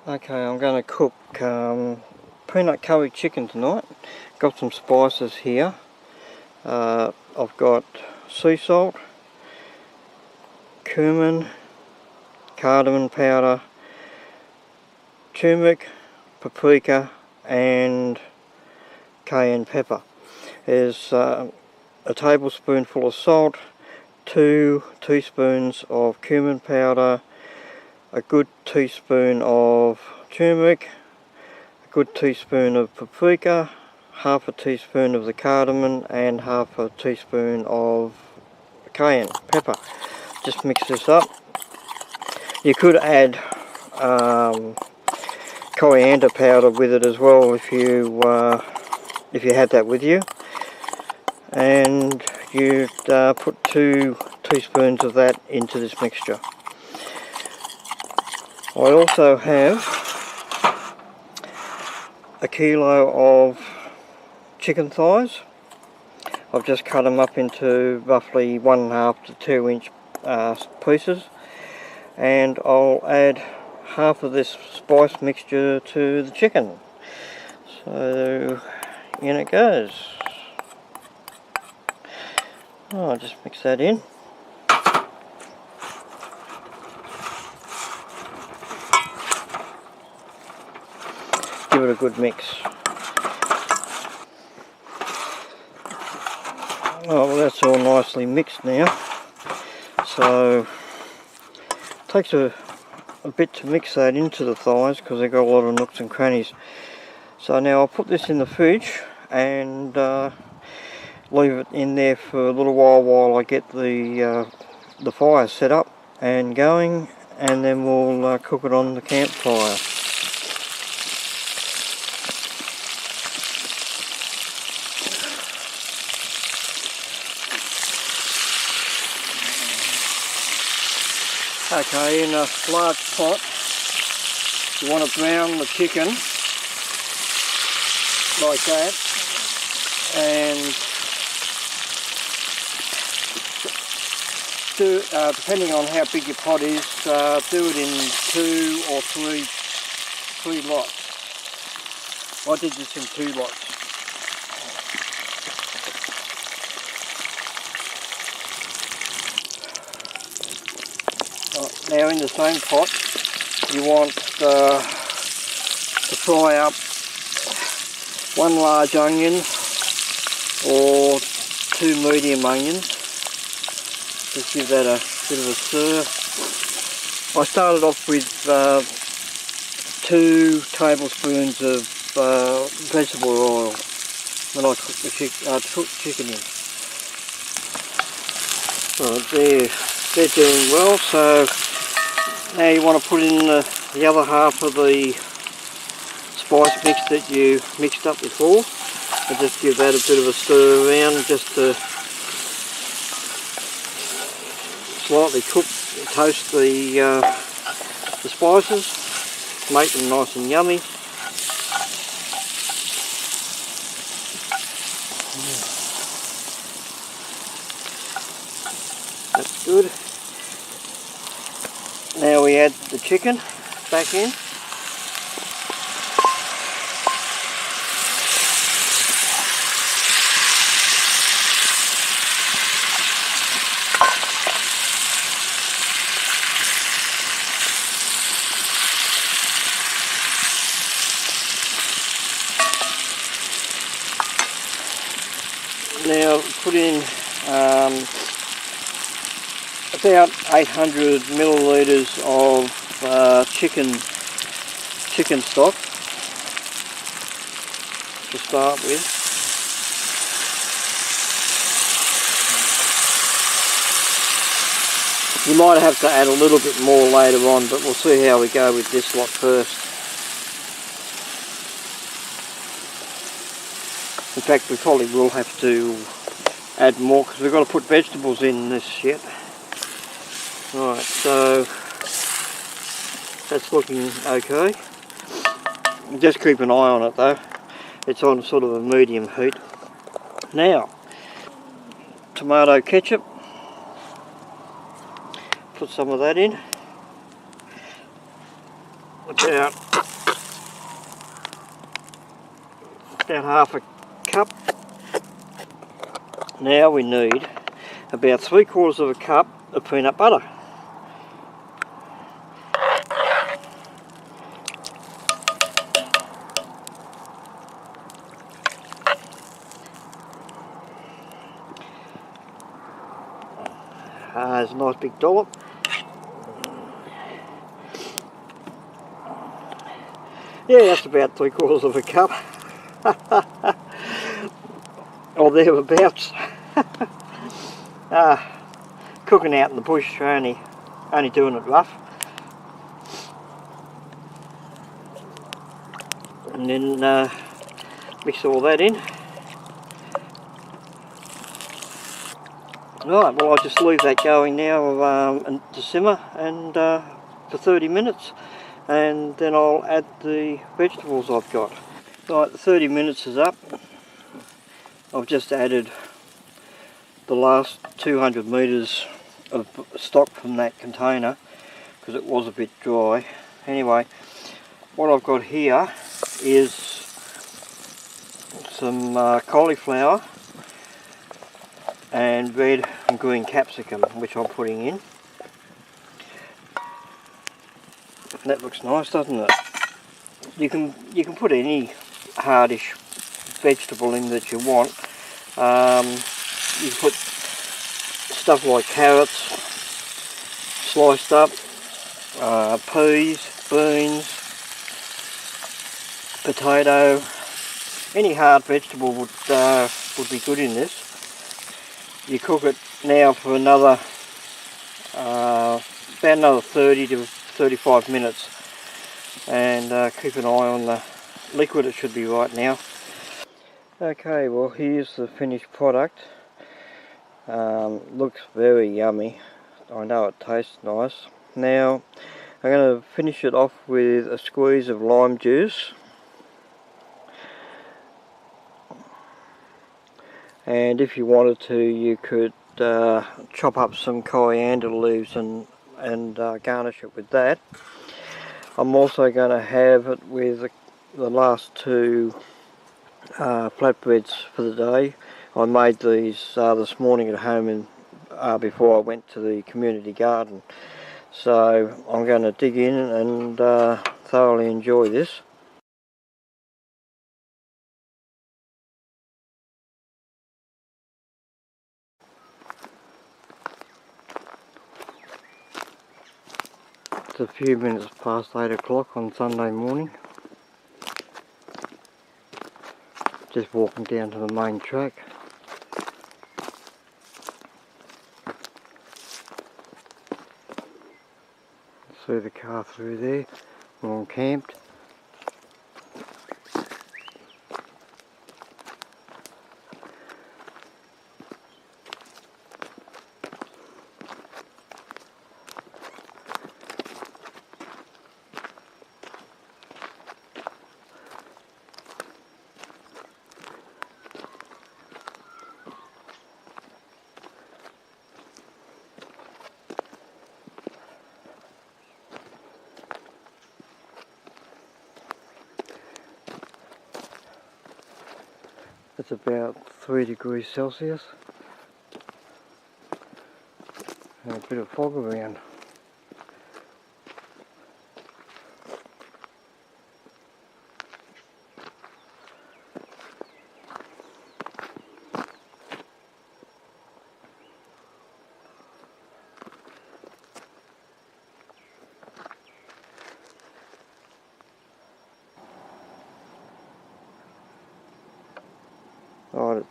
Okay, I'm going to cook peanut curry chicken tonight. Got some spices here. I've got sea salt, cumin, cardamon powder, turmeric, paprika and cayenne pepper. There's a tablespoonful of salt, 2 teaspoons of cumin powder, a good teaspoon of turmeric, a good teaspoon of paprika, half a teaspoon of the cardamon and half a teaspoon of cayenne pepper. Just mix this up. You could add coriander powder with it as well if you have that with you, and you'd put 2 teaspoons of that into this mixture. I also have a kilo of chicken thighs. I've just cut them up into roughly 1.5 to 2 inch pieces, and I'll add half of this spice mixture to the chicken. So in it goes. I'll just mix that in. Give it a good mix. Oh, well, that's all nicely mixed now. So it takes a bit to mix that into the thighs because they've got a lot of nooks and crannies. So now I'll put this in the fridge and leave it in there for a little while I get the fire set up and going, and then we'll cook it on the campfire. Okay, in a large pot, you want to brown the chicken like that, and do, depending on how big your pot is, do it in 2 or 3 lots. I did this in 2 lots. Now in the same pot you want to fry up 1 large onion or 2 medium onions. Just give that a bit of a stir. I started off with 2 tablespoons of vegetable oil when I cooked the chicken in. Right, they're doing well, so now you want to put in the other half of the spice mix that you mixed up before, and just give that a bit of a stir around, just to slightly toast the spices, make them nice and yummy. That's good. Now we add the chicken back in. Now put in about 800 millilitres of chicken stock to start with. You might have to add a little bit more later on, but we'll see how we go with this lot first. In fact, we probably will have to add more because we've got to put vegetables in this yet. Right, so that's looking okay. Just keep an eye on it though. It's on sort of a medium heat. Now, tomato ketchup. Put some of that in. About about half a cup. Now we need about 3/4 of a cup of peanut butter. There's a nice big dollop. Yeah, that's about 3/4 of a cup. Or thereabouts. Cooking out in the bush, only doing it rough. And then mix all that in. Right, well, I'll just leave that going now to simmer and for 30 minutes, and then I'll add the vegetables I've got. Right, the 30 minutes is up. I've just added the last 200 metres of stock from that container because it was a bit dry. Anyway, what I've got here is some cauliflower and red and green capsicum, which I'm putting in. That looks nice, doesn't it? You can put any hardish vegetable in that you want. You can put stuff like carrots sliced up, peas, beans, potato. Any hard vegetable would be good in this. You cook it now for about another 30 to 35 minutes, and keep an eye on the liquid. It should be right now. Okay, well, here's the finished product. Looks very yummy. I know it tastes nice. Now I'm going to finish it off with a squeeze of lime juice, and if you wanted to, you could chop up some coriander leaves and garnish it with that. I'm also going to have it with the last two flatbreads for the day. I made these this morning at home before I went to the community garden. So I'm going to dig in and thoroughly enjoy this. It's a few minutes past 8 o'clock on Sunday morning. Just walking down to the main track. See the car through there. We're all camped. It's about 3 degrees Celsius and a bit of fog around. Right,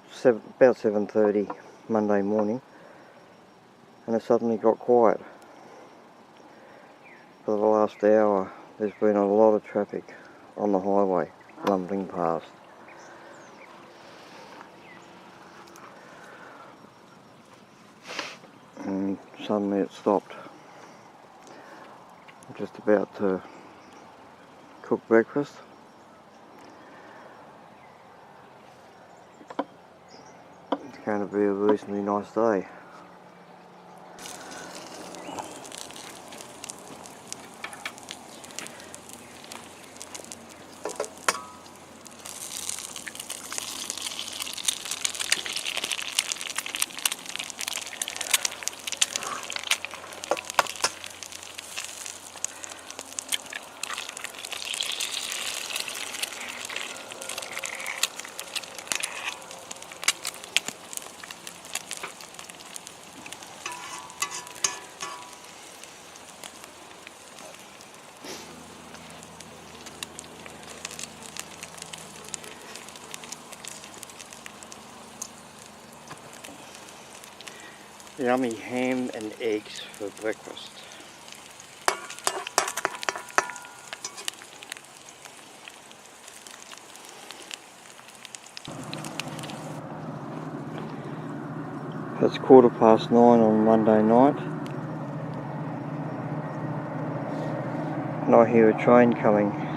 it's about 7:30 Monday morning, and it suddenly got quiet. For the last hour there's been a lot of traffic on the highway rumbling past. And suddenly it stopped. I'm just about to cook breakfast. It's going to be a reasonably nice day. Yummy ham and eggs for breakfast. It's 9:15 on Monday night, and I hear a train coming.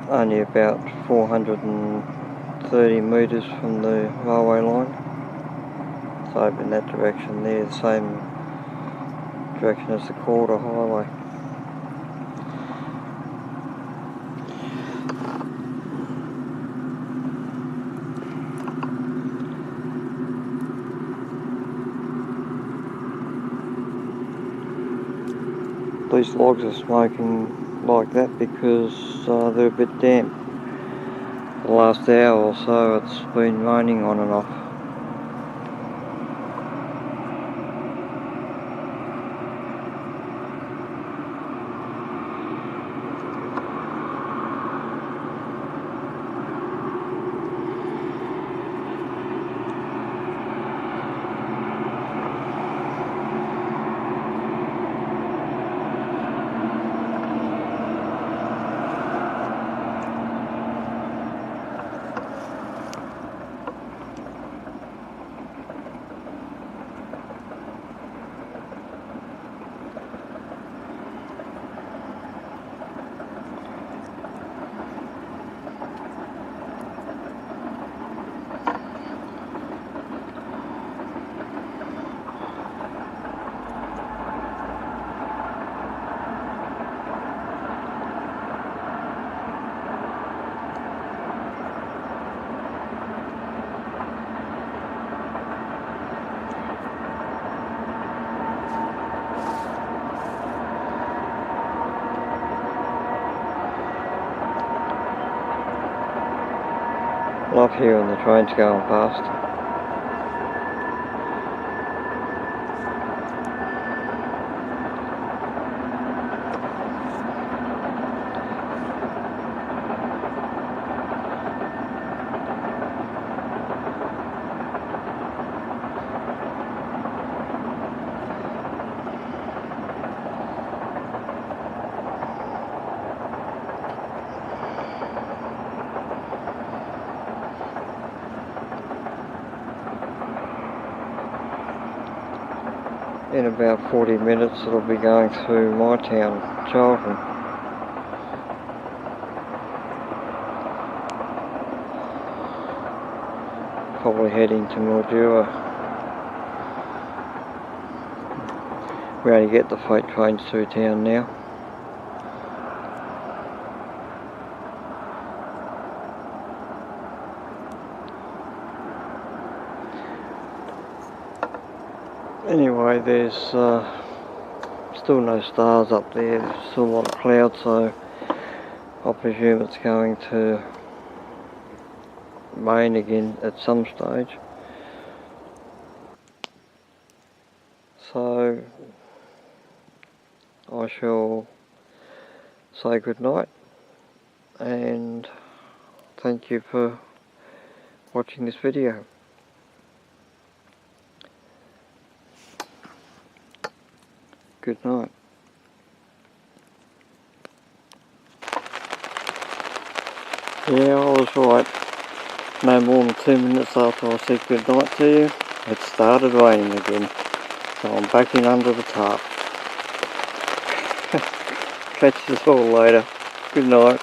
Only about 430 metres from the railway line. It's over in that direction there, the same direction as the Quarter Highway. These logs are smoking like that because they're a bit damp. The last hour or so it's been raining on and off. Love hearing the trains going past. In about 40 minutes it'll be going through my town, Charlton. Probably heading to Mildura. We only get the freight trains through town now. Anyway, there's still no stars up there, there's still a lot of clouds, so I presume it's going to rain again at some stage. So I shall say good night and thank you for watching this video. Good night. Yeah, I was right. No more than 2 minutes after I said good night to you, it started raining again. So I'm back in under the tarp. Catch you all later. Good night.